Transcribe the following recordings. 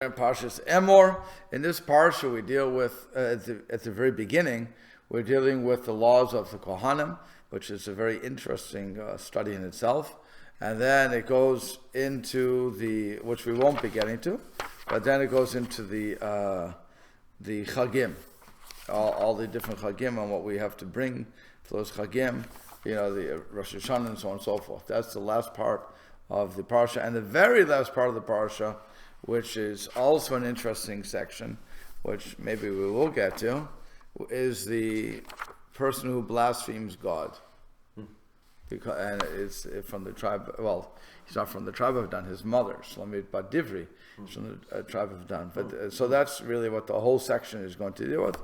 In Parshas Emor, in this parsha we deal with, at the very beginning, we're dealing with the laws of the Kohanim, which is a very interesting study in itself. And then it goes into which we won't be getting to, but then it goes into the Chagim, all the different Chagim and what we have to bring for those Chagim, the Rosh Hashanah and so on and so forth. That's the last part of the parsha. And the very last part of the parsha, which is also an interesting section, which maybe we will get to, is the person who blasphemes God. And it's from the tribe, he's not from the tribe of Dan, his mother, Shlamit Bat Divri, is from the tribe of Dan. But so that's really what the whole section is going to deal with.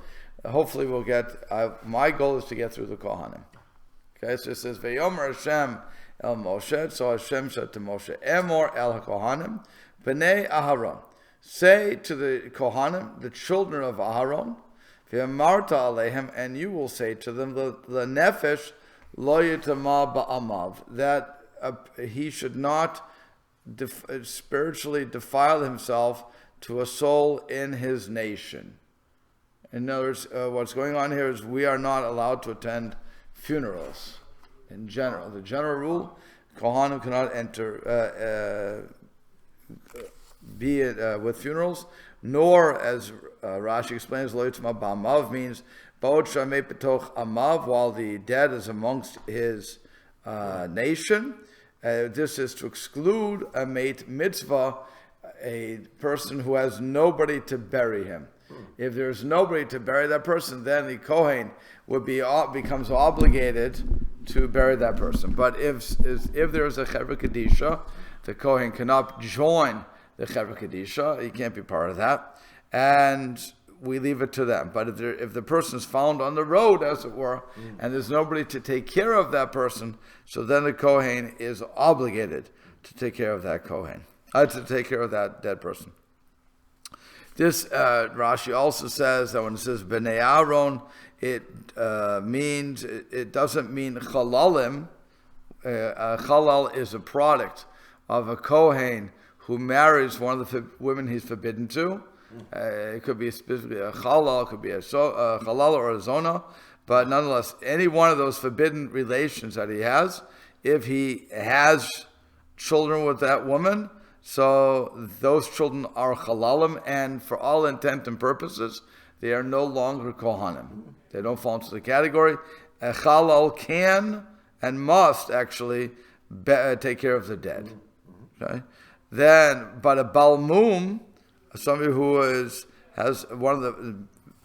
Hopefully we'll get, my goal is to get through the Kohanim. Okay, so it says, Ve'yomer Hashem el Moshe, so Hashem said to Moshe, Emor el HaKohanim, B'nei Aharon, say to the Kohanim, the children of Aharon, V'yamarta alehem, and you will say to them, the nefesh lo yitama ba'amav, that he should not spiritually defile himself to a soul in his nation. In other words, what's going on here is we are not allowed to attend funerals in general. The general rule, Kohanim cannot enter with funerals, nor, as Rashi explains, lo yitma ba'amav means ba'od shamei b'toch amav, while the dead is amongst his nation. This is to exclude a mate mitzvah, a person who has nobody to bury him. If there's nobody to bury that person, then the Kohain becomes obligated to bury that person. But if there is a Chevra Kadisha, the Kohen cannot join the Chevra Kadisha. He can't be part of that. And we leave it to them. But if the person is found on the road, as it were, and there's nobody to take care of that person, so then the Kohen is obligated to take care of that Kohen, to take care of that dead person. This Rashi also says that when it says B'nei Aaron, it doesn't mean chalalim. Chalal is a product of a Kohen who marries one of the women he's forbidden to. It could be specifically a chalal, it could be a chalal or a zona, but nonetheless, any one of those forbidden relations that he has, if he has children with that woman, so those children are chalalim, and for all intent and purposes, they are no longer kohanim. They don't fall into the category. A chalal can and must actually take care of the dead. Okay. But a balmum, somebody who has one of the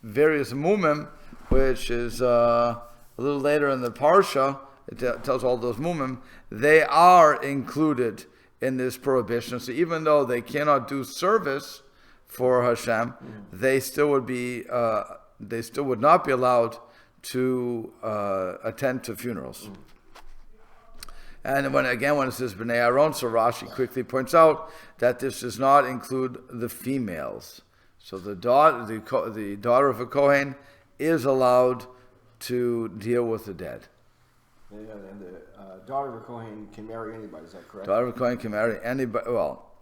various mumim, which is a little later in the parsha, it tells all those mumim, they are included in this prohibition. So even though they cannot do service for Hashem, they still would not be allowed to attend to funerals. And when it says B'nei Aaron, so Rashi quickly points out that this does not include the females. So the daughter of a Kohen is allowed to deal with the dead. And the daughter of a Kohen can marry anybody, is that correct? Daughter of a Kohen can marry anybody,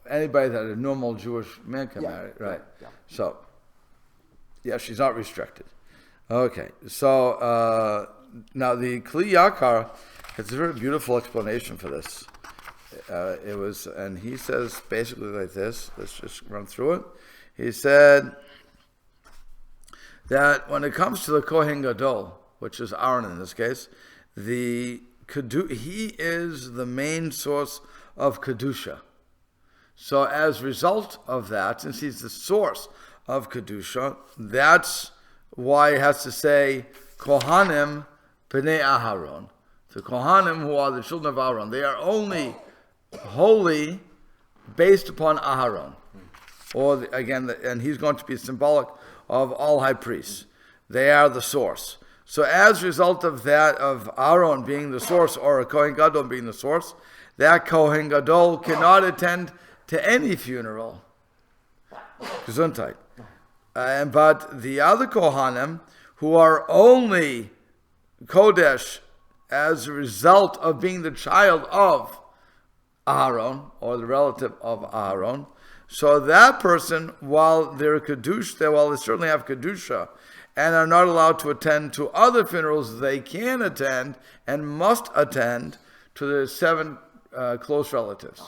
anybody that a normal Jewish man can marry, right? Yeah. So, she's not restricted. Okay, so now the Kli Yakar, it's a very beautiful explanation for this. And he says basically like this. Let's just run through it. He said that when it comes to the Kohen Gadol, which is Aaron in this case, he is the main source of Kedusha. So as a result of that, since he's the source of Kedusha, that's why he has to say Kohanim B'nei Aharon. The Kohanim, who are the children of Aaron, they are only holy based upon Aharon. And he's going to be symbolic of all high priests. They are the source. So as a result of that, of Aaron being the source, or a Kohen Gadol being the source, that Kohen Gadol cannot attend to any funeral. Gesundheit. But the other Kohanim, who are only Kodesh as a result of being the child of Aharon, or the relative of Aharon, So that person, while they're kedusha, while they certainly have kedusha, and are not allowed to attend to other funerals, they can attend and must attend to the 7 close relatives.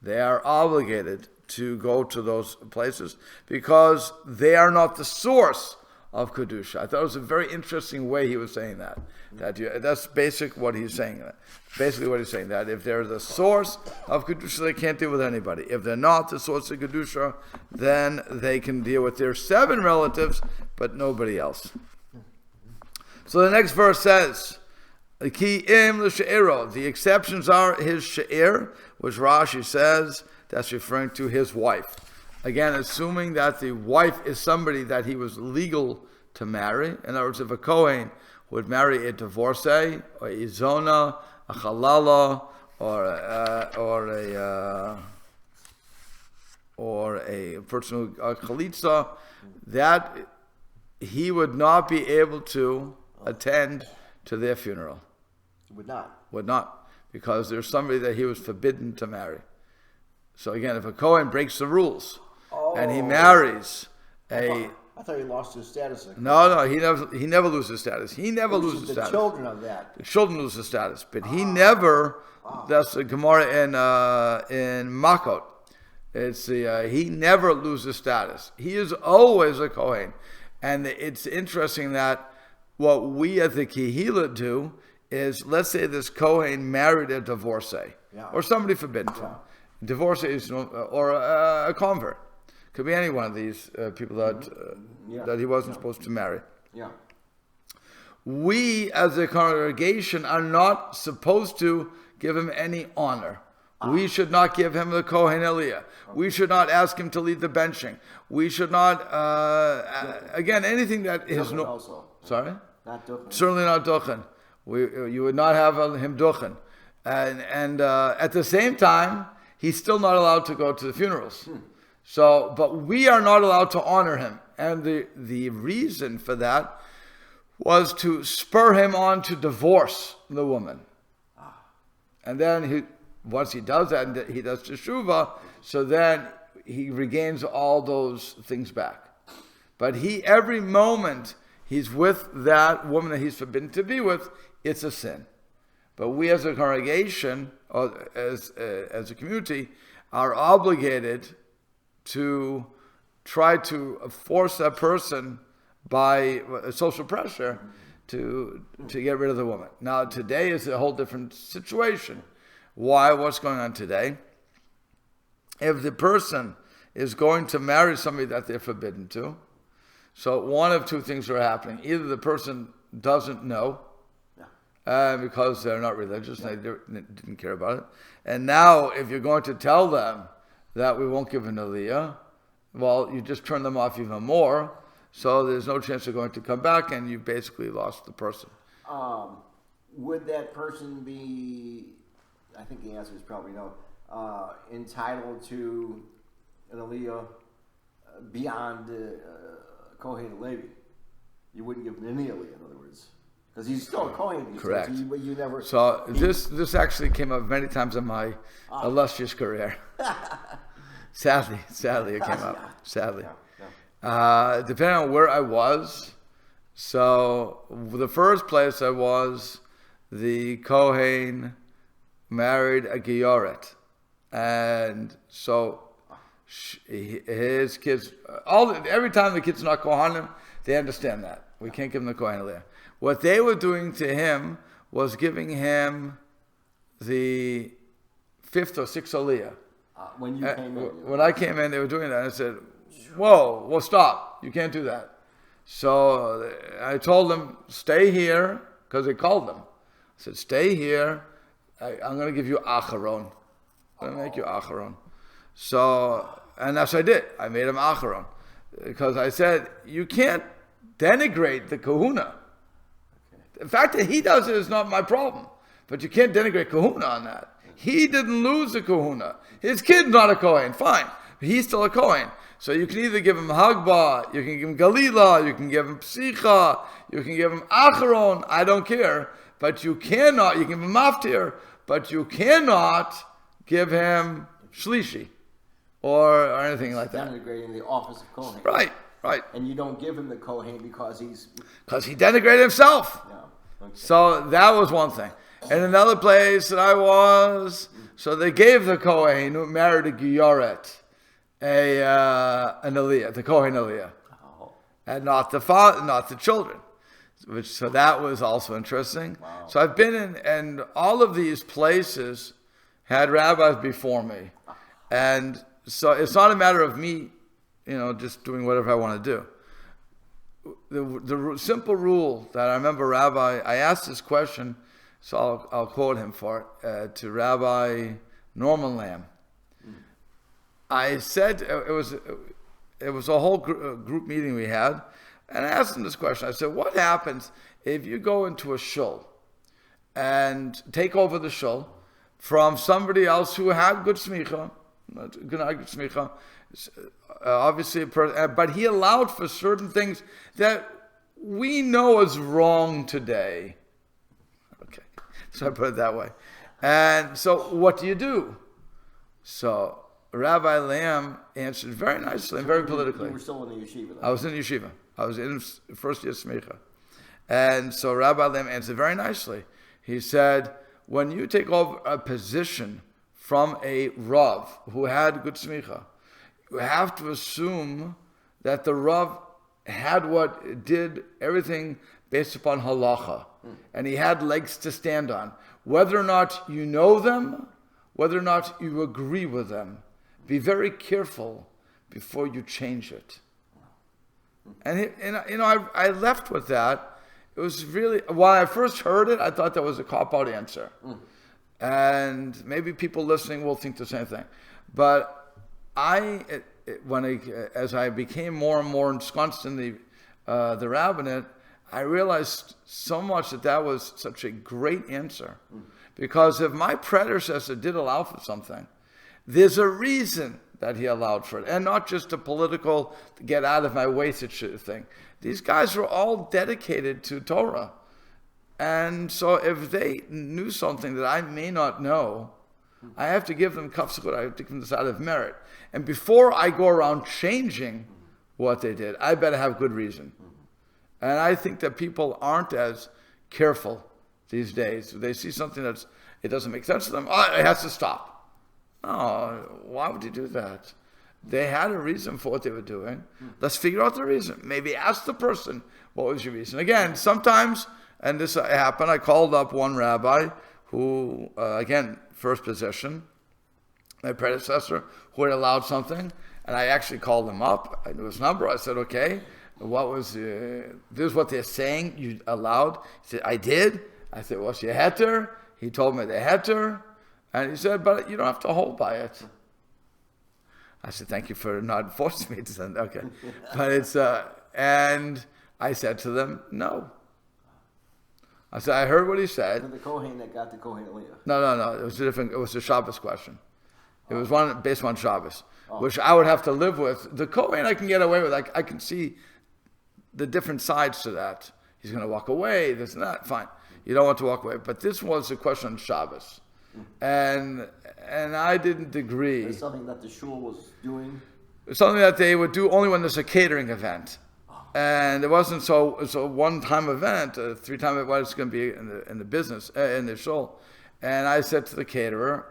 They are obligated to go to those places because they are not the source of kedusha. I thought it was a very interesting way he was saying that. That's basic what he's saying. Basically, what he's saying, that if they're the source of kedusha, they can't deal with anybody. If they're not the source of kedusha, then they can deal with their 7 relatives, but nobody else. So the next verse says, "Ki im l'she'ero." The exceptions are his she'er, which Rashi says that's referring to his wife. Again, assuming that the wife is somebody that he was legal to marry. In other words, if a Kohain would marry a divorcee, or a zona, a halala, or a person who a chalitza, that he would not be able to attend to their funeral. Would not. Would not, because there's somebody that he was forbidden to marry. So again, if a Kohen breaks the rules and he marries I thought he lost his status. No, he never loses status. He never loses the status. children of that. The children lose the status, but he never. That's the Gemara in Makot. It's he never loses status. He is always a Kohen, and it's interesting that what we as the Kehila do is, let's say this Kohen married a divorcee or somebody forbidden to him. Divorcee is or a convert. Could be any one of these people that he wasn't supposed to marry. Yeah. We, as a congregation, are not supposed to give him any honor. We should not give him the Kohen Aliyah. We should not ask him to lead the benching. We should not, again, anything that is no. Also. Sorry? Not duchen. Certainly not duchen. You would not have him duchen. And at the same time, he's still not allowed to go to the funerals. So, but we are not allowed to honor him. And the reason for that was to spur him on to divorce the woman. And then once he does that, he does teshuvah, so then he regains all those things back. But every moment he's with that woman that he's forbidden to be with, it's a sin. But we as a congregation, or as a community, are obligated to try to force that person by social pressure to get rid of the woman. Now, today is a whole different situation. Why? What's going on today? If the person is going to marry somebody that they're forbidden to, so one of 2 things are happening. Either the person doesn't know, because they're not religious, and they didn't care about it. And now, if you're going to tell them that we won't give an aliyah, well, you just turn them off even more, so there's no chance they're going to come back, and you basically lost the person. Would that person be, I think the answer is probably no, entitled to an aliyah beyond Kohen Levi? You wouldn't give him any aliyah, in other words. Because he's still a Kohen. Correct. So you never. So this actually came up many times in my illustrious career. Sadly, it came up. Sadly, depending on where I was. So the first place I was, the Kohen married a Gioret, and so his kids. Every time the kids are not Kohanim, they understand that we can't give them the Kohen Aliyah. What they were doing to him was giving him the 5th or 6th Aliyah. When you came in. When I came in, they were doing that. I said, whoa, well, stop. You can't do that. So I told them, stay here, because they called them. I said, stay here. I'm going to give you Acharon. I'm going to make you Acharon. So, and that's what I did. I made him Acharon. Because I said, you can't denigrate the kahuna. The fact that he does it is not my problem. But you can't denigrate kahuna on that. He didn't lose the kahuna. His kid's not a Kohen, fine. But he's still a Kohen. So you can either give him Hagba, you can give him Galila, you can give him Psicha, you can give him Acharon, I don't care. But you can give him Maftir, but you cannot give him Shlishi. or anything like that. Denigrating the office of Kohen. Right. And you don't give him the Kohen because he denigrated himself. Yeah. Okay. So that was one thing. And another place that I was, so they gave the Kohen who married a Giyoret an aliyah, the Kohen aliyah, and not the father, not the children. So that was also interesting. Wow. So I've been in, and all of these places had rabbis before me, and so it's not a matter of me, just doing whatever I want to do. The simple rule that I remember I asked this question, so I'll quote him for it, to Rabbi Norman Lamb. I said, it was a whole group meeting we had, and I asked him this question. I said, what happens if you go into a shul and take over the shul from somebody else who had good smicha, obviously, but he allowed for certain things that we know is wrong today. Okay, so I put it that way. And so what do you do? So Rabbi Lamb answered very nicely and very politically. You were still in the yeshiva, though. I was in yeshiva. I was in first year smicha. And so Rabbi Lamb answered very nicely. He said, when you take over a position from a Rav who had good smicha, you have to assume that the Rav did everything based upon halacha. And he had legs to stand on. Whether or not you know them, whether or not you agree with them, be very careful before you change it. And I left with that. It was really, when I first heard it, I thought that was a cop-out answer. And maybe people listening will think the same thing. But as I became more and more ensconced in the rabbinate, I realized so much that was such a great answer. Because if my predecessor did allow for something, there's a reason that he allowed for it, and not just a political get out of my way thing. These guys were all dedicated to Torah. And so if they knew something that I may not know, I have to give them kafsechut, I have to give them this out of merit. And before I go around changing what they did, I better have good reason. And I think that people aren't as careful these days. They see something it doesn't make sense to them, it has to stop. Oh, why would you do that? They had a reason for what they were doing. Let's figure out the reason. Maybe ask the person, what was your reason? Again, sometimes, and this happened, I called up one rabbi who, again, first position, my predecessor, who had allowed something, and I actually called him up. I knew his number. I said, okay, this is what they're saying you allowed. He said, I did. I said, what's your heter? He told me the heter. And he said, but you don't have to hold by it. I said, thank you for not forcing me to send it. Okay. But it's, and I said to them, no. I said, I heard what he said. And the Kohen that got the Kohen aliyah. No. It was it was a Shabbos question. It was one based on Shabbos, which I would have to live with. The Kohen I can get away with. I can see the different sides to that. He's going to walk away, this and that. Fine. You don't want to walk away. But this was a question on Shabbos. And I didn't agree. It's something that the shul was doing? It's something that they would do only when there's a catering event. And it wasn't so one-time event, 3-time it was going to be in the business, in the shul. And I said to the caterer,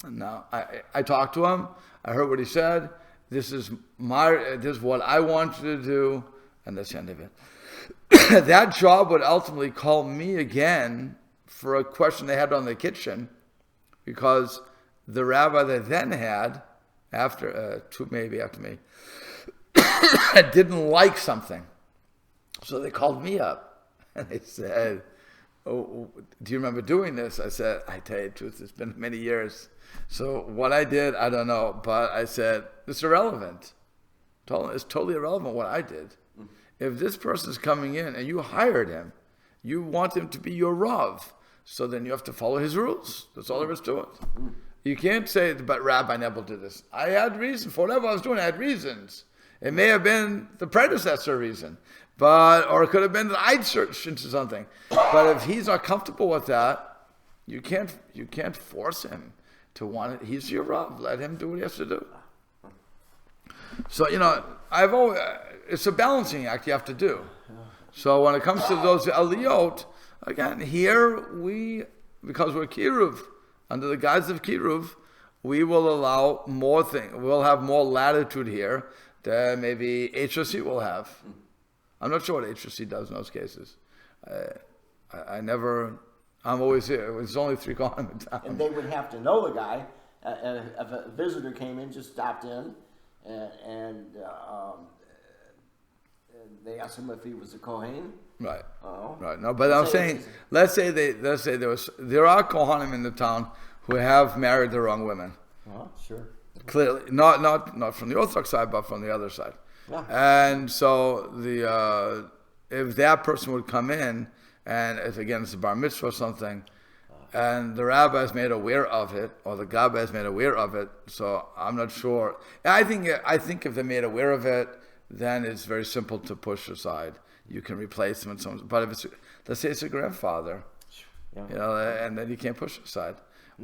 no, I talked to him, I heard what he said, this is what I want you to do, and that's the end of it. That job would ultimately call me again for a question they had on the kitchen, because the rabbi they then had, after me, didn't like something. So they called me up and they said, oh, do you remember doing this? I said, I tell you the truth, it's been many years. So what I did, I don't know, but I said, it's irrelevant. It's totally irrelevant what I did. If this person is coming in and you hired him, you want him to be your Rav, so then you have to follow his rules. That's all there is to it. You can't say, but Rabbi Nebel did this. I had reasons. For whatever I was doing, I had reasons. It may have been the predecessor reason, or it could have been that I'd searched into something. But if he's not comfortable with that, you can't force him to want it. He's your Rav. Let him do what he has to do. So, I've always, it's a balancing act you have to do. So when it comes to those aliyot, again, here because we're kiruv, under the guise of kiruv, we will allow more things. We'll have more latitude here than maybe HRC will have. I'm not sure what HRC does in those cases. I'm always here. There's only 3 Kohanim in town. And they would have to know the guy. If a visitor came in, just stopped in, and they asked him if he was a Kohain. Right. Oh. Right. No, but I'm saying, let's say there are Kohanim in the town who have married the wrong women. Oh, sure. Clearly, not from the Orthodox side, but from the other side. Yeah. And so if that person would come in, and if again it's a bar mitzvah or something, and the rabbi is made aware of it, or the gabbai is made aware of it, so I'm not sure. I think if they're made aware of it, then it's very simple to push aside. You can replace them with someone. But if let's say it's a grandfather, and then you can't push aside,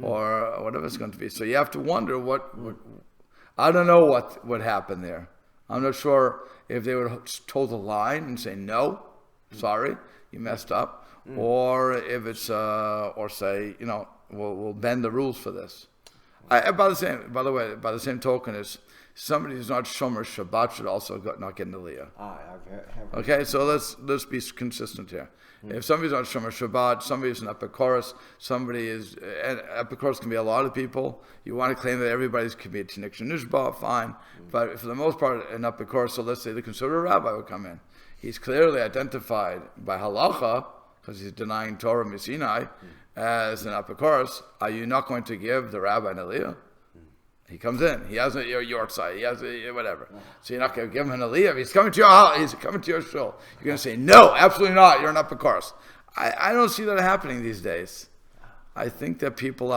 or whatever it's going to be. So you have to wonder I don't know what would happen there. I'm not sure if they would toe the line and say, no, sorry, you messed up. Or if it's, or say, we'll bend the rules for this. By the same token, is somebody who's not shomer Shabbat should also not get an aliyah. Okay, so let's be consistent here. If somebody's not shomer Shabbat, somebody's an epikoros, and epikoros can be a lot of people. You want to claim that everybody's can be a tinik shenishba, fine. But for the most part, an epikoros, so let's say the conservative rabbi would come in. He's clearly identified by halacha, because he's denying Torah Misinai, as an epikoros. Are you not going to give the rabbi an aliyah? He comes in. He has your yortzai. He has whatever. So you're not going to give him an aliyah. He's coming to your house. He's coming to your shul. You're going to say, no, absolutely not. You're an epikoros. I don't see that happening these days. I think that people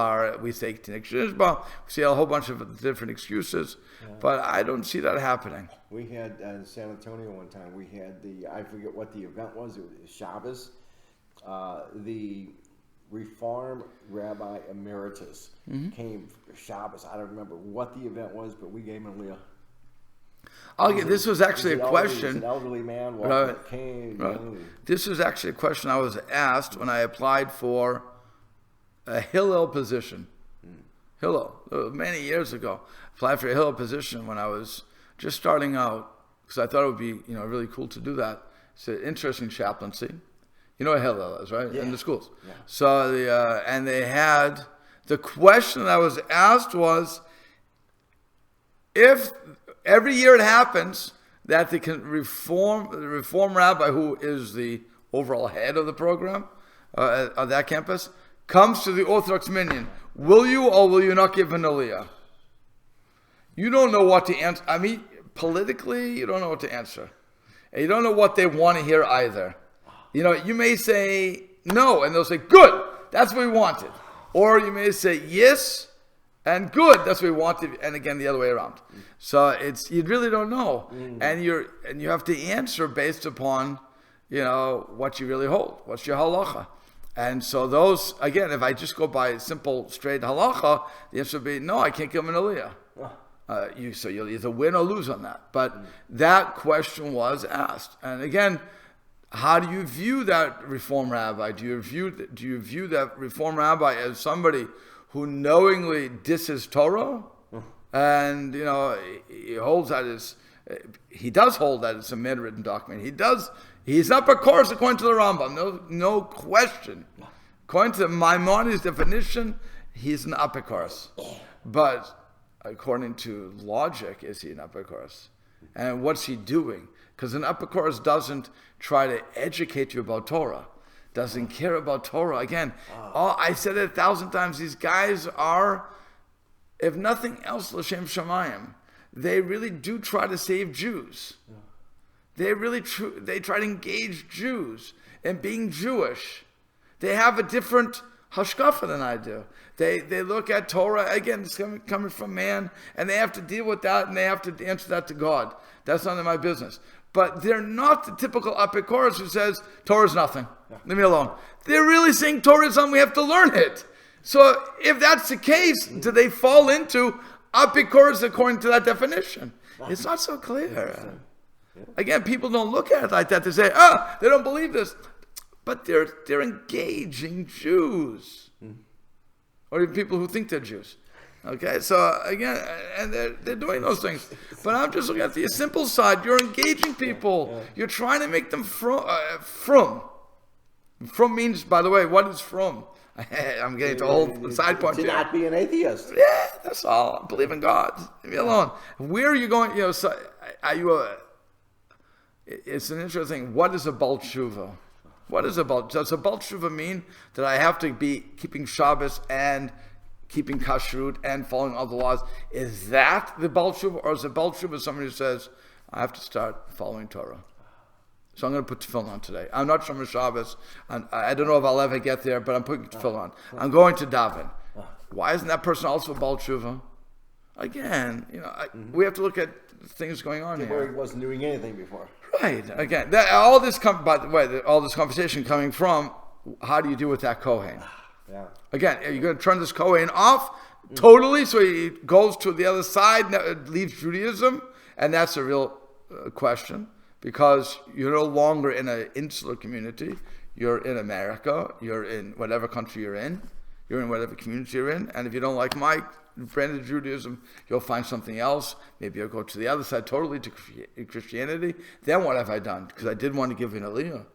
we say tinik shenishba, we see a whole bunch of different excuses, but I don't see that happening. We had in San Antonio one time, we had I forget what the event was, it was Shabbos. The Reform Rabbi Emeritus came for Shabbos. I don't remember what the event was, but we gave him a aliyah. This was actually a question. An elderly man came. Right. This was actually a question I was asked when I applied for a Hillel position. Hillel, many years ago. Applied for a Hillel position when I was just starting out, because I thought it would be really cool to do that. It's an interesting chaplaincy. You know what Hillel is, right? Yeah. In the schools. Yeah. So and they had, the question that was asked was, if every year it happens that the reform rabbi, who is the overall head of the program of that campus, comes to the Orthodox minyan, will you or will you not give an aliyah? You don't know what to answer. I mean, politically, you don't know what to answer. And you don't know what they want to hear either. You may say no, and they'll say, good, that's what we wanted. Or you may say yes, and good, that's what we wanted, and again, the other way around. So you really don't know. And you have to answer based upon, what you really hold. What's your halacha? And so those, again, if I just go by simple, straight halacha, the answer would be, no, I can't give him an aliyah. So you'll either win or lose on that. But that question was asked. And again, how do you view that reform rabbi? Do you view that reform rabbi as somebody who knowingly disses Torah? And, he holds that he does hold that it's a man-written document. He's not a course according to the Rambam, no question. According to Maimonides' definition, he's an apikoros. But according to logic, is he an apikoros? And what's he doing? Because an apikoros doesn't try to educate you about Torah, doesn't care about Torah. Again, I said it 1,000 times, these guys are, if nothing else, l'shem shamayim, they really do try to save Jews. They try to engage Jews in being Jewish. They have a different hashkafa than I do. They look at Torah, again, it's coming from man, and they have to deal with that, and they have to answer that to God. That's none of my business. But they're not the typical apikoros who says, Torah's nothing. Leave me alone. They're really saying Torah is something we have to learn it. So if that's the case, do they fall into apikoros according to that definition? It's not so clear. Again, people don't look at it like that. They say, they don't believe this. But they're engaging Jews. Or even people who think they're Jews. Okay, so again, and they're doing those things. But I'm just looking at the simple side. You're engaging people. You're trying to make them from. From means, by the way, what is from? I'm getting to a whole side point to here. not be an atheist. Yeah, that's all. I believe in God. Leave me alone. Where are you going? So are you it's an interesting thing. What is a Baal Tshuva? What is a Baal? Does a Baal Tshuva mean that I have to be keeping Shabbos and keeping kashrut and following all the laws? Is that the Baal Tshuva? Or is a Baal Tshuva somebody who says, I have to start following Torah? So I'm going to put tefillin on today. I'm not Shomer Shabbos. I don't know if I'll ever get there, but I'm putting tefillin on. I'm going to daven. Why isn't that person also a Baal Tshuva? Again, we have to look at things going on Where here. he wasn't doing anything before. Right. Again, all this by the way, all this conversation coming from how do you deal with that Kohain? Yeah. Again, are you going to turn this Kohain off totally so he goes to the other side, leaves Judaism? And that's a real question. Because you're no longer in an insular community. You're in America. You're in whatever country you're in. You're in whatever community you're in. And if you don't like my brand of Judaism, you'll find something else. Maybe you'll go to the other side totally to Christianity. Then what have I done? Because I did want to give you an aliyah.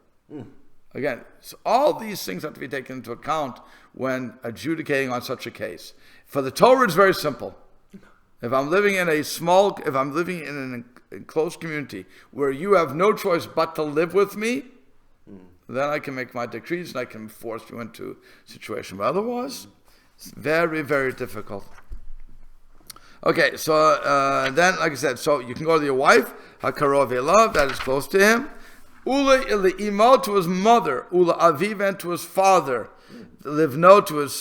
Again, so all these things have to be taken into account when adjudicating on such a case. For the Torah, it's very simple. If I'm living in an enclosed community where you have no choice but to live with me, then I can make my decrees and I can force you into a situation. But otherwise, it's very, very difficult. Okay, so then, like I said, so you can go to your wife, hakarov elav, that is close to him. Ula ili imo, to his mother. Ula aviv, and to his father. Livno, to his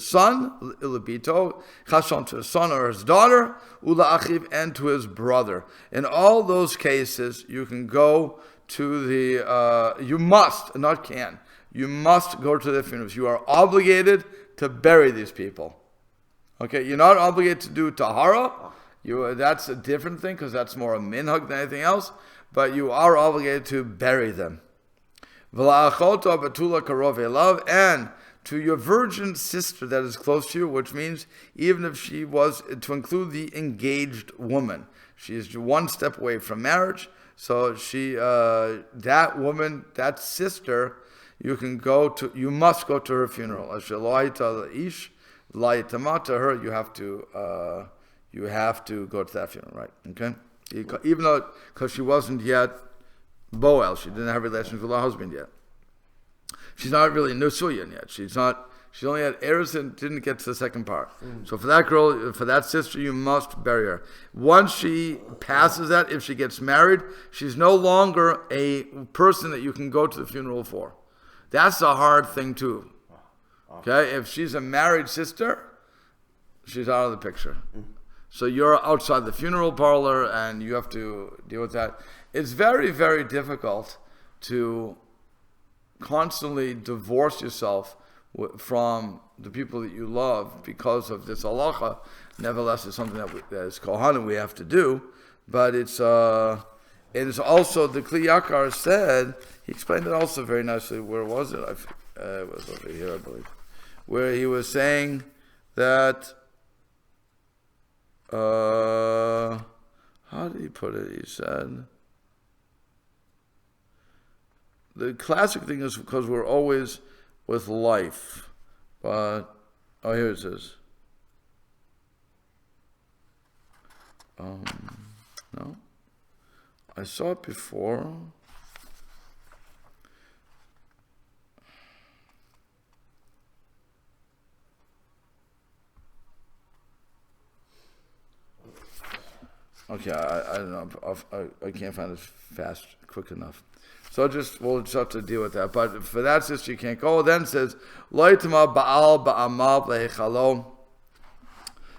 son. Ula bito, chashon, to his son or his daughter. Ula achiv, and to his brother. In all those cases, you can go to the, you must, not can, you must go to their funerals. You are obligated to bury these people. Okay, you're not obligated to do tahara. That's a different thing because that's more a minhag than anything else. But you are obligated to bury them. And to your virgin sister that is close to you, which means even if she was, to include the engaged woman. She is one step away from marriage. So that woman, that sister, you must go to her funeral. To her, you have to go to that funeral, right? Okay? Even though, because she wasn't yet Boel, she didn't have relations with her husband yet. She's not really Nusuyan yet. She only had heirs and didn't get to the second part. So for that girl, for that sister, you must bury her. Once she passes that, if she gets married, she's no longer a person that you can go to the funeral for. That's a hard thing too. Okay, if she's a married sister, she's out of the picture. So you're outside the funeral parlor and you have to deal with that. It's very, very difficult to constantly divorce yourself from the people that you love because of this halacha. Nevertheless, it's something that as Kohanim we have to do. But it is also, the Kli Yakar said, he explained it also very nicely. Where was it? It was over here, I believe. Where he was saying that, how did he put it? He said, the classic thing is because we're always with life. But, here it is. No. I saw it before. Okay, I don't know. I can't find it quick enough. So we'll just have to deal with that. But for that sister, you can't go. Then it says, Loitma ba'al ba'amav lehechalo.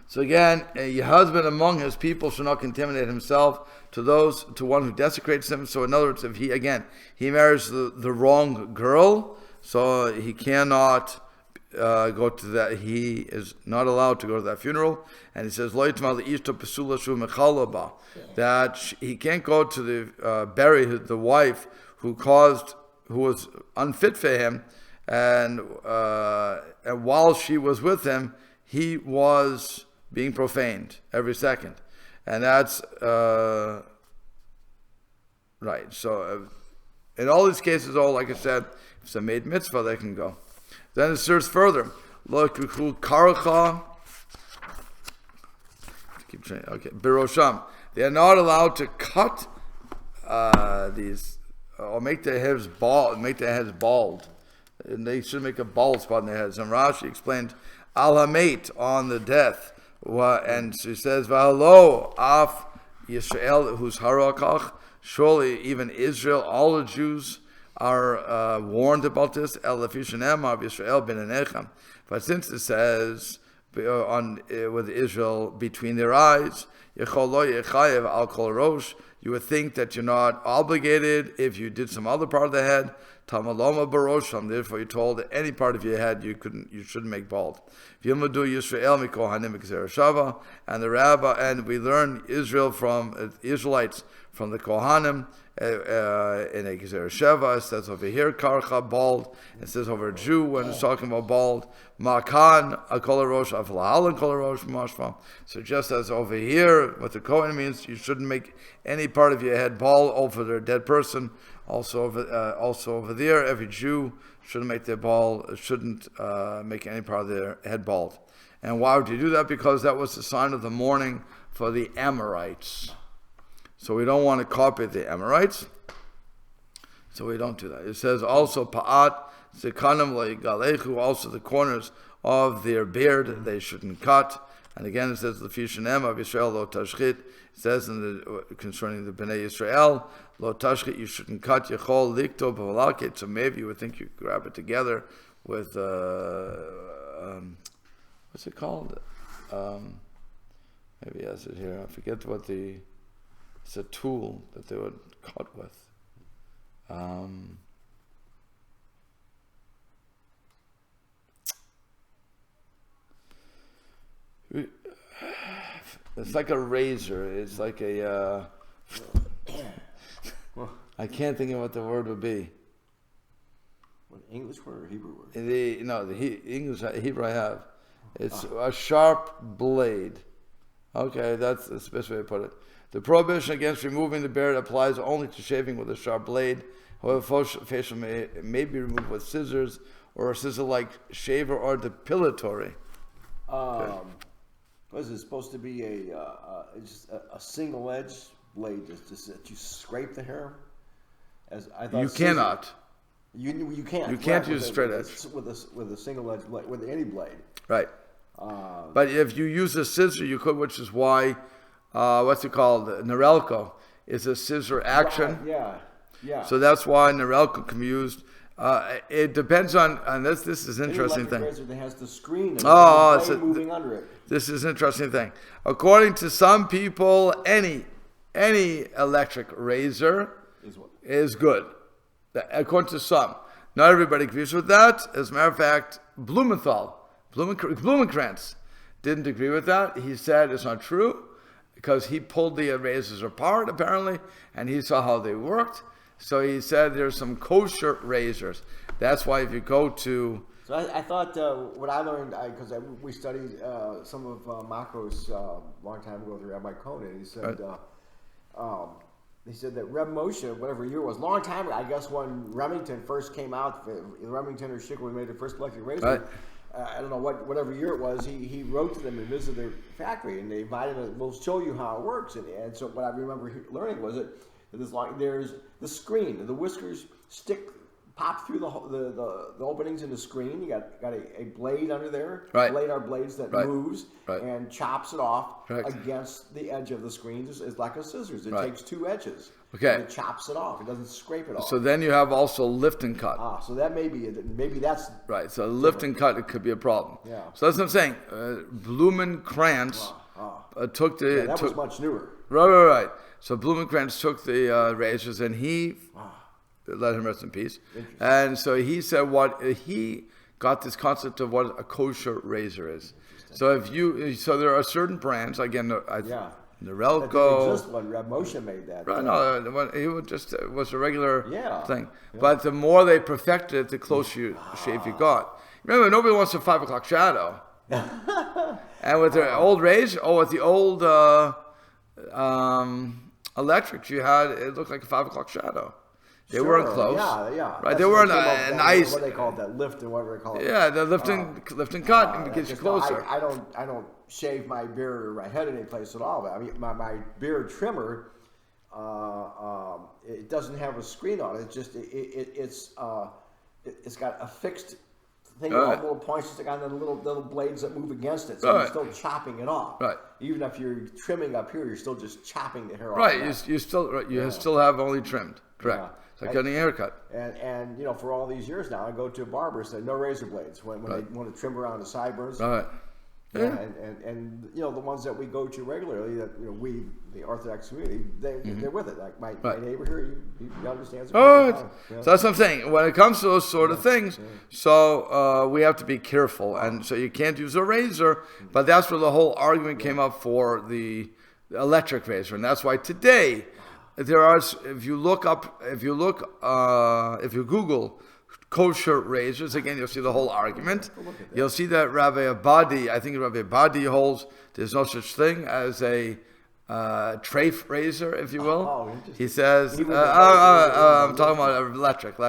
So again, your husband among his people shall not contaminate himself to one who desecrates him. So in other words, if he marries the wrong girl, so he cannot go to that. He is not allowed to go to that funeral. And he says, that he can't go to the bury the wife who was unfit for him, and while she was with him, he was being profaned every second, and that's right. So in all these cases, like I said, if it's a made mitzvah, they can go. Then it serves further. Look, karacha. Keep saying, okay, birosham. They are not allowed to cut these or make their heads bald. And they should make a bald spot in their heads. And Rashi explained al hamet on the death, and she says v'halo af Yisrael who's harakach. Surely even Israel, all the Jews are warned about this. El lefishan Emor Yisrael ben enechem. But since it says with Israel between their eyes, yechol lo yechayev al kol rosh, you would think that you're not obligated if you did some other part of the head. Tamaloma barosham. Therefore, you're told that any part of your head you shouldn't make bald. V'yimadu Yisrael mi Kohanim gzeira shava, and the rabbi, and we learn Israel from Israelites from the Kohanim in a gzeira shava. It says over here karcha bald. It says over Jew when it's talking about bald. Makan akol rosh avlahalan kol rosh mashva. So just as over here, what the Kohen means, you shouldn't make any part of your head bald over their dead person. Also over there, every Jew shouldn't make any part of their head bald. And why would you do that? Because that was the sign of the mourning for the Amorites. So we don't want to copy the Amorites. So we don't do that. It says also pa'at zekanim le'galechu, also the corners of their beard they shouldn't cut. And again it says lefishan Emor Yisrael lo tashchit. It says concerning the Bnei Yisrael, lo tashchit, you shouldn't cut. Yechol likto b'valakit. So maybe you would think you could grab it together with what's it called? Maybe he has it here. I forget what it's a tool that they would cut with. It's like a razor. It's like a. I can't think of what the word would be. What, English word or Hebrew word? English, Hebrew I have. It's a sharp blade. Okay, that's the best way to put it. The prohibition against removing the beard applies only to shaving with a sharp blade. However, facial may be removed with scissors or a scissor-like shaver or depilatory. Was it supposed to be just a single-edged blade, just that you scrape the hair? As I thought, you cannot. You can't. You can't use a straight edge with a single-edged blade, with any blade. Right. But if you use a scissor, you could, which is why, what's it called? Norelco is a scissor action. Right. Yeah. So that's why Norelco can be used. It depends on this. This is an interesting thing. Razor that has the screen and moving under it. This is an interesting thing. According to some people, any electric razor is good. According to some, not everybody agrees with that. As a matter of fact, Blumenkrantz didn't agree with that. He said it's not true because he pulled the razors apart apparently, and he saw how they worked. So he said there's some kosher razors. That's why if you go to... So I thought what I learned, because we studied some of Makos a long time ago with Rabbi Kohain. He said that Reb Moshe, whatever year it was, long time ago, I guess when Remington first came out, Remington or Schickler made the first electric razor. Right. I don't know whatever year it was. He wrote to them and visited their factory, and they invited him. We'll show you how it works. And so what I remember learning was that there's the screen, the whiskers pop through the openings in the screen. You got a blade under there. Right. Blade are blades that moves and chops it off against the edge of the screen. It's like a scissors. It takes two edges. Okay. And it chops it off. It doesn't scrape it off. So then you have also lift and cut. So that maybe that's right. So lift and cut, it could be a problem. Yeah. So that's what I'm saying. Blumenkrantz took the. That was much newer. Right. So Blumenkrantz took the razors and he let him rest in peace. And so he said what he got this concept of what a kosher razor is. So there are certain brands, again, the Relco. That exist when Reb Moshe made that. Right, no, he was a regular thing. Yeah. But the more they perfected it, the closer shave you got. Remember, nobody wants a 5 o'clock shadow. And with the old razor, with the old electrics you had, it looked like a 5 o'clock shadow. They weren't close. Yeah. Right, they weren't nice. What they call it, that lift and whatever they call it. Yeah, the lift and cut and gets you closer. I don't shave my beard or my head any place at all. But I mean, my beard trimmer, it doesn't have a screen on it. It's just it's got a fixed thing with all little points stick on, and little blades that move against it. So you're still chopping it off. Right. Even if you're trimming up here, you're still just chopping the hair off. Right. You still have only trimmed. Correct. Yeah. It's like getting a haircut. And for all these years now, I go to a barber and say no razor blades when they want to trim around the sideburns. Right. Yeah. And the ones that we go to regularly, that the Orthodox community, they're with it. Like my neighbor here, he understands it. So that's what I'm saying. When it comes to those sort of things, so we have to be careful, and so you can't use a razor. But that's where the whole argument came up for the electric razor, and that's why today there are. If you Google kosher razors, again, you'll see the whole argument. You'll see that Rabbi Abadi holds there's no such thing as a treif razor, if you will. He says, I'm talking about electric.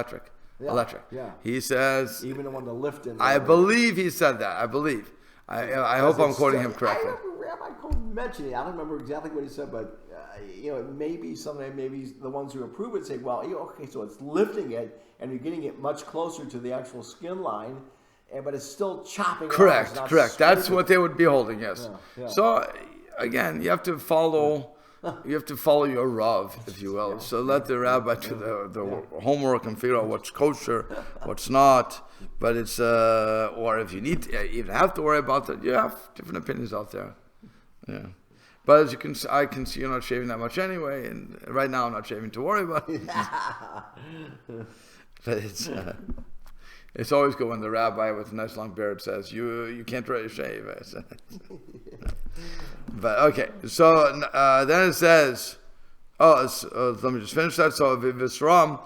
Yeah. He says, even the one to lift in. I believe he said that. I believe. I hope I'm quoting him correctly. I remember Rabbi Cohen mentioning it. I don't remember exactly what he said, but maybe the ones who approve it say, well, okay, so it's lifting it, and you're getting it much closer to the actual skin line, but it's still chopping. Correct. That's what they would be holding. Yes. Yeah. So again, you have to follow. You have to follow your Rav, if you will. So let the rabbi do the homework and figure out what's kosher, what's not. But it's or if you even have to worry about that, you have different opinions out there. Yeah. But as I can see you're not shaving that much anyway, and right now I'm not shaving to worry about it. But it's always good when the rabbi with a nice long beard says, you can't really shave. But okay, so then it says, let me just finish that. So Vivsaram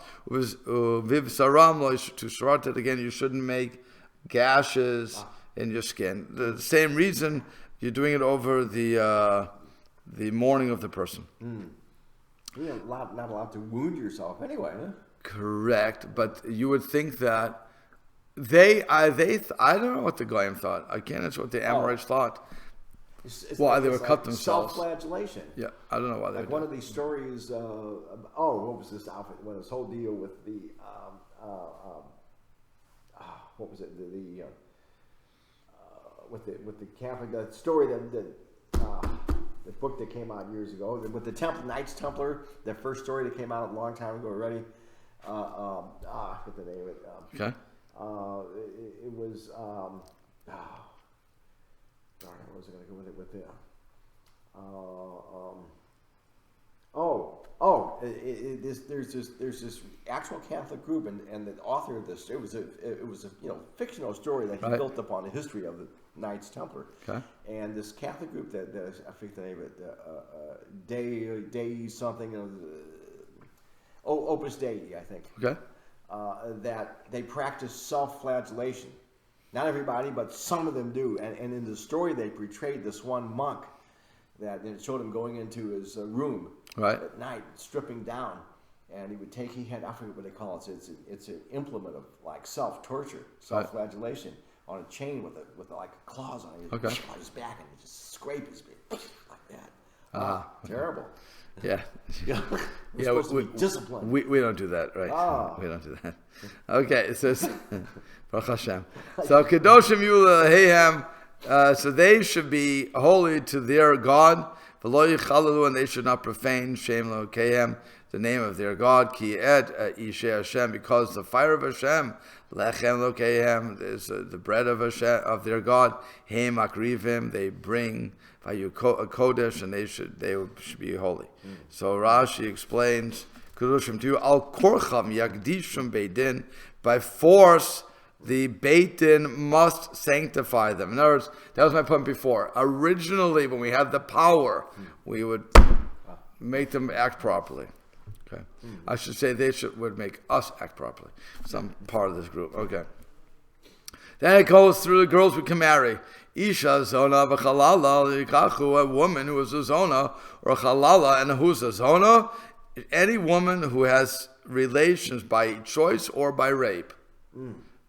to Sarat it again, you shouldn't make gashes in your skin. The same reason you're doing it over the morning of the person. You're not allowed to wound yourself anyway, huh? Correct, but you would think that I don't know what the Goyim thought. I can't answer what the Amorites thought. Why they would cut themselves. Self-flagellation. Yeah, I don't know why they like one of these stories. What was this outfit? When this whole deal with the what was it? With the Catholic, that story that the book that came out years ago with the Knights Templar. That first story that came out a long time ago already. I forget the name of it. Okay. It was. Darn, I wasn't going to go with it with the. There's this actual Catholic group, and the author of this, it was a fictional story that he built upon the history of the Knights Templar. Okay. And this Catholic group that I forget the name of it, Day something, Opus Dei, I think. Okay. That they practice self-flagellation. Not everybody, but some of them do. And in the story, they portrayed this one monk that it showed him going into his room at night, stripping down, and he had, I forget what they call it. It's an implement of like self-torture, self-flagellation on a chain with like claws on it. Okay. On his back, and he just scrape his back like that. Terrible. Yeah. We're supposed to be disciplined. We don't do that, right? We don't do that. Okay, it says, Baruch Hashem. So, Kedoshim Yula Heyhem, so they should be holy to their God, V'lo Yichalalu, and they should not profane, Shem Lo Kehem, the name of their God, Ki Et Ishe Hashem, because the fire of Hashem, Lechem Lo Kehem, is the bread of Hashem, of their God, Heim Akrivim, they bring Vayu Kodesh, and they should be holy. So Rashi explains, Kedoshim to you, Al Korcham Yagdishum Beidin, by force the Beit Din must sanctify them. In other words, that was my point before. Originally, when we had the power, we would make them act properly. Okay, I should say would make us act properly. Some part of this group. Okay. Then it goes through the girls we can marry. Isha zona v'chalala yikachu, a woman who is a zona or a chalala, and who's a zona? Any woman who has relations by choice or by rape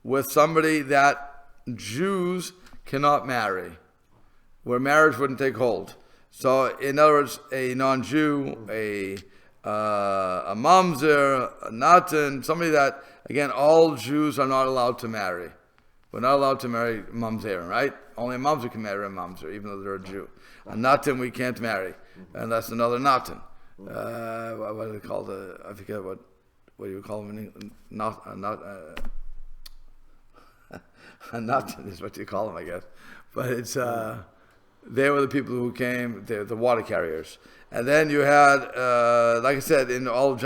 with somebody that Jews cannot marry, where marriage wouldn't take hold. So, in other words, a non-Jew, a mamzer, a natan, somebody that, again, all Jews are not allowed to marry. We're not allowed to marry mamzer, right? Only a mamzer can marry a mamzer, even though they're a Jew. A natan we can't marry, and that's another natan. What do they call I forget what do you call them in English? A natan is what you call them, I guess. But it's they were the people who came, they're the water carriers. And then you had, like I said, in all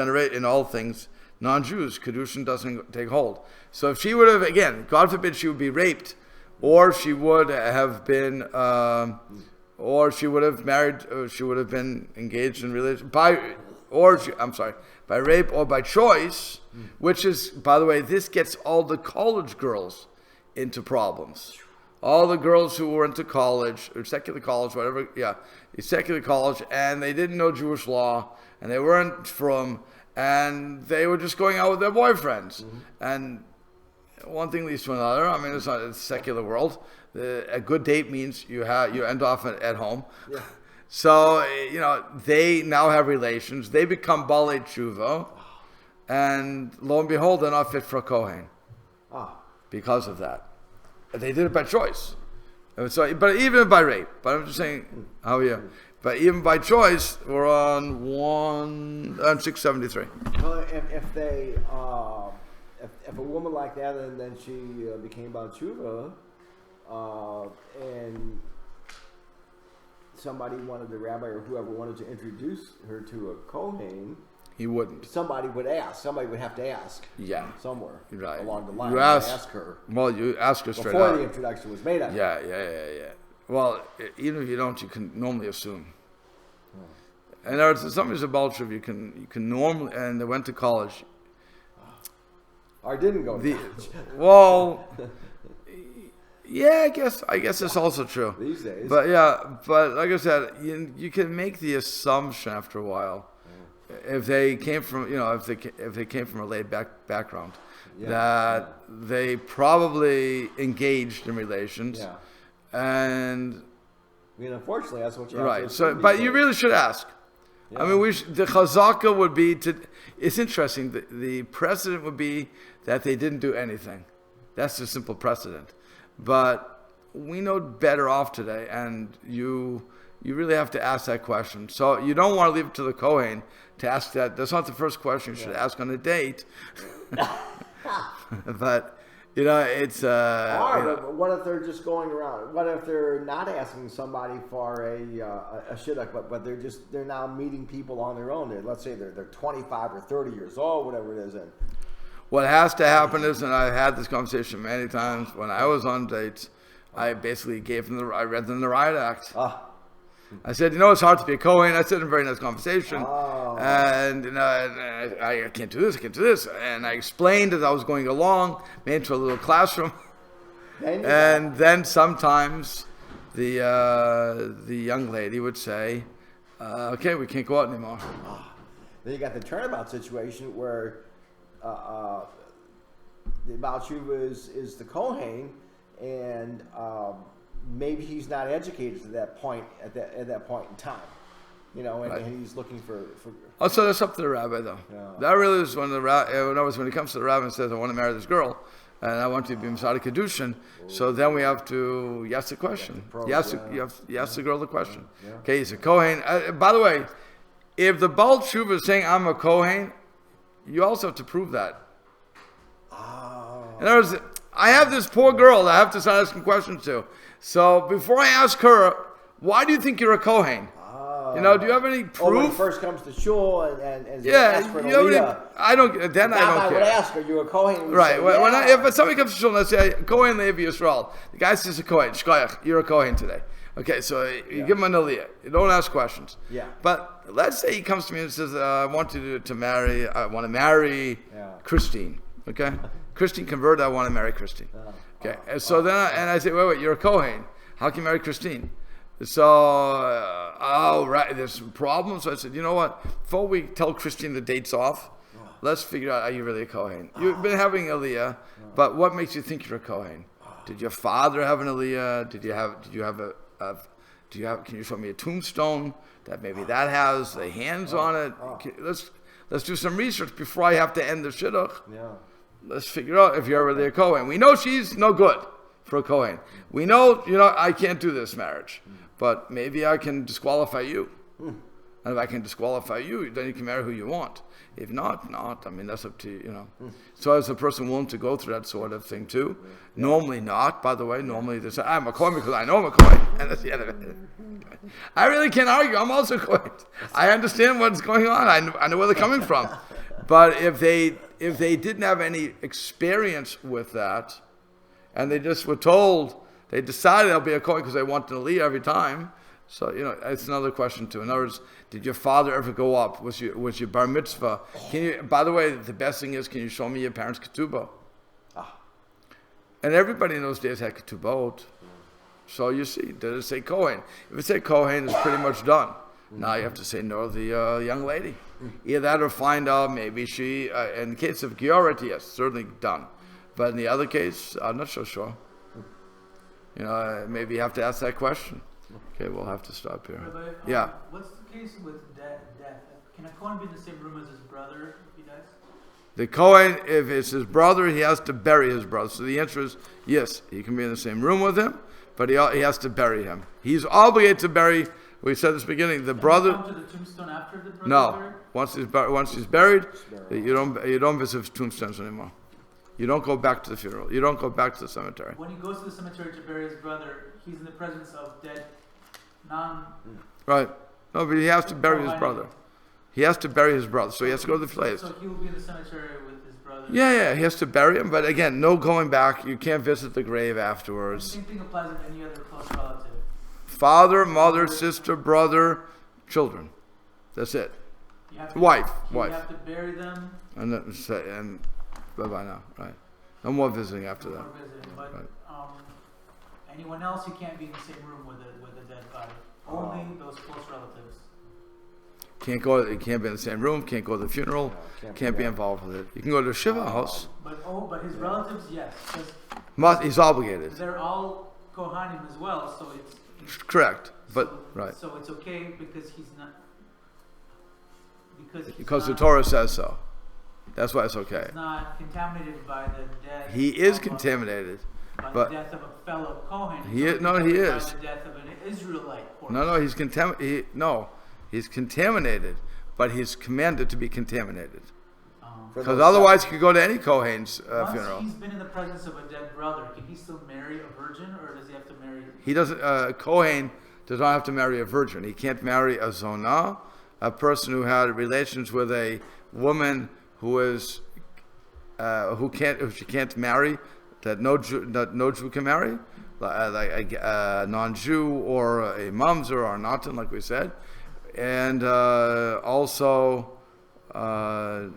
things, non-Jews, Kedushin doesn't take hold. So if she would have, again, God forbid she would be raped, or she would have been, or she would have married, or she would have been engaged in relation, by rape or by choice, which is, by the way, this gets all the college girls into problems. All the girls who were into college, or secular college, whatever, secular college, and they didn't know Jewish law, and they weren't from, and they were just going out with their boyfriends. And one thing leads to another. I mean, it's not a secular world. A good date means you end off at home. Yeah. So, they now have relations. They become balei tshuva, and lo and behold, they're not fit for a Kohain because of that. They did it by choice. So, but even by rape. But I'm just saying, how are you? But even by choice, we're on 673. Well, if a woman like that, and then she became Baal Tshuva, and somebody wanted, the rabbi or whoever wanted to introduce her to a Kohain, he wouldn't. Somebody would ask. Somebody would have to ask. Yeah. Somewhere. Right. Along the line. You ask her. Well, you ask her straight before out. The introduction was made. Yeah. Well, even if you don't, you can normally assume. And there's somebody's a Baal Tshuva, you can normally, and they went to college. Or didn't go to college. Well, yeah, I guess it's also true. These days. But like I said, you can make the assumption after a while, if they came from, if they came from a laid back background, that they probably engaged in relations. Yeah. And I mean, unfortunately, that's what you have right. to So, but you really should ask. Yeah. I mean, the chazaka would be it's interesting. The precedent would be that they didn't do anything. That's the simple precedent. But we know better off today, and you really have to ask that question. So you don't want to leave it to the Kohain to ask that. That's not the first question you should ask on a date. But it's. What if they're just going around? What if they're not asking somebody for a shidduch, but they're now meeting people on their own? Let's say they're 25 or 30 years old, whatever it is. And what has to happen is, and I've had this conversation many times, when I was on dates, I basically I read them the riot act. I said, it's hard to be a Kohen. I said in a very nice conversation. And I can't do this. And I explained as I was going along, made into a little classroom. And then sometimes the young lady would say, okay, we can't go out anymore. Then you got the turnabout situation where the Baal Tshuva is the Kohen, and maybe he's not educated to that point at that point in time, and he's looking for. Oh, so that's up to the rabbi, though. Yeah. That really is when when it comes to the rabbi and says, "I want to marry this girl, and I want to be Masada Kedushin." So then we have to ask the question. You ask the girl the question. Yeah. Okay, he's a Kohen. By the way, if the Baal Tshuva is saying I'm a Kohen, you also have to prove that. In other words, I have this poor girl that I have to start asking questions to. So before I ask her, why do you think you're a Kohen? do you have any Oh, when he proof? first comes to shul and Yeah, asks for an you know, aliyah. I don't. Then I don't I care. would ask, are you a Kohen? Right. Say, When yeah. if somebody comes to shul and they say, Kohain Levi Yisrael, the guy says a Kohain, Shkoyach, you're a Kohain today. Okay, so you give him an aliyah. You don't ask questions. Yeah. But let's say he comes to me and says, I want to marry, I want to marry Christine. Okay? Christine converted, I want to marry Christine. Okay. And so then I say, wait, you're a Kohain. How can you marry Christine? So, right, there's some problems. So I said, you know what? Before we tell Christine the date's off, let's figure out, are you really a Kohain? You've been having aliyah, but what makes you think you're a Kohain? Did your father have an aliyah? Can you show me a tombstone that maybe that has the hands on it? Let's do some research before I have to end the shidduch. Yeah. Let's figure out if you're really a Kohen. We know she's no good for a Kohen. We know, I can't do this marriage, but maybe I can disqualify you. And if I can disqualify you, then you can marry who you want. If not. I mean, that's up to you, So is a person willing to go through that sort of thing too? Normally not, by the way. Normally they say, I'm a Kohen because I know I'm a Kohen. And that's the end of it. I really can't argue. I'm also a Kohen. I understand what's going on. I know where they're coming from. But if they didn't have any experience with that, and they just were told, they decided they'll be a Kohen because they want to aliyah every time. So, it's another question too. In other words, did your father ever go up? Was your bar mitzvah? By the way, the best thing is, can you show me your parents' ketubah? And everybody in those days had ketubot. So you see, did it say Kohen? If it said Kohen, it's pretty much done. Now you have to say no to the young lady. Either that or find out maybe she, in the case of Giorit, yes, certainly done. But in the other case, I'm not so sure. Maybe you have to ask that question. Okay, we'll have to stop here. Rabbi, Yeah. What's the case with death? Can a Kohen be in the same room as his brother if he dies? The Kohen, if it's his brother, he has to bury his brother. So the answer is yes, he can be in the same room with him, but he has to bury him. He's obligated to bury. We said this beginning. The brother. Come to the tombstone after the brother? No, once he's buried, you don't visit tombstones anymore. You don't go back to the funeral. You don't go back to the cemetery. When he goes to the cemetery to bury his brother, he's in the presence of dead Right. No, but he has to bury his brother. He has to bury his brother, so he has to go to the place. So he will be in the cemetery with his brother. Yeah, he has to bury him, but again, no going back. You can't visit the grave afterwards. Same thing applies to any other close relative. Father, mother, sister, brother, children. That's it. You have to, Wife. You have to bury them. And bye-bye now, right? No more visiting after that. Or visiting, but Right. anyone else, you can't be in the same room with the dead body. Only those close relatives. You can't be in the same room, can't go to the funeral, can't be involved with it. You can go to the Shiva house. But his relatives, yes. He's obligated. They're all Kohanim as well, so it's Correct. But so, right. So it's okay because he's not Because the Torah says so. That's why it's okay. He's not contaminated by the death. He is contaminated. By but the death of a fellow Kohen. He is. By the death of an Israelite corpse. No, he's contaminated, but he's commanded to be contaminated. Because otherwise, he could go to any Kohen's funeral. Once he's been in the presence of a dead brother, can he still marry a virgin, or does he have to marry? He doesn't. Kohen does not have to marry a virgin. He can't marry a zonah, a person who had relations with a woman who is who she can't marry, that no Jew can marry, like a non-Jew or a mamzer or a natan, like we said, and also a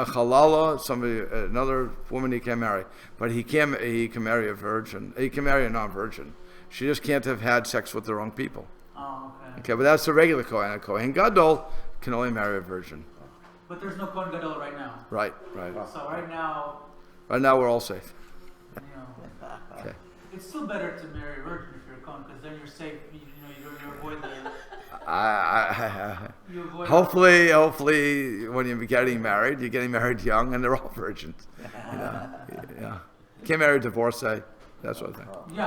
halala, another woman he can marry, but he can marry a virgin. He can marry a non-virgin. She just can't have had sex with the wrong people. Oh, okay. Okay, but that's the regular Kohen. A Kohen Gadol can only marry a virgin. But there's no Kohen Gadol right now. Right. So right now. Right now we're all safe. Okay. It's still better to marry a virgin if you're a Kohen, because then you're safe. You avoid the. Hopefully, when you're getting married young, and they're all virgins. Yeah. Can't marry a divorcee, that sort of thing. Yeah.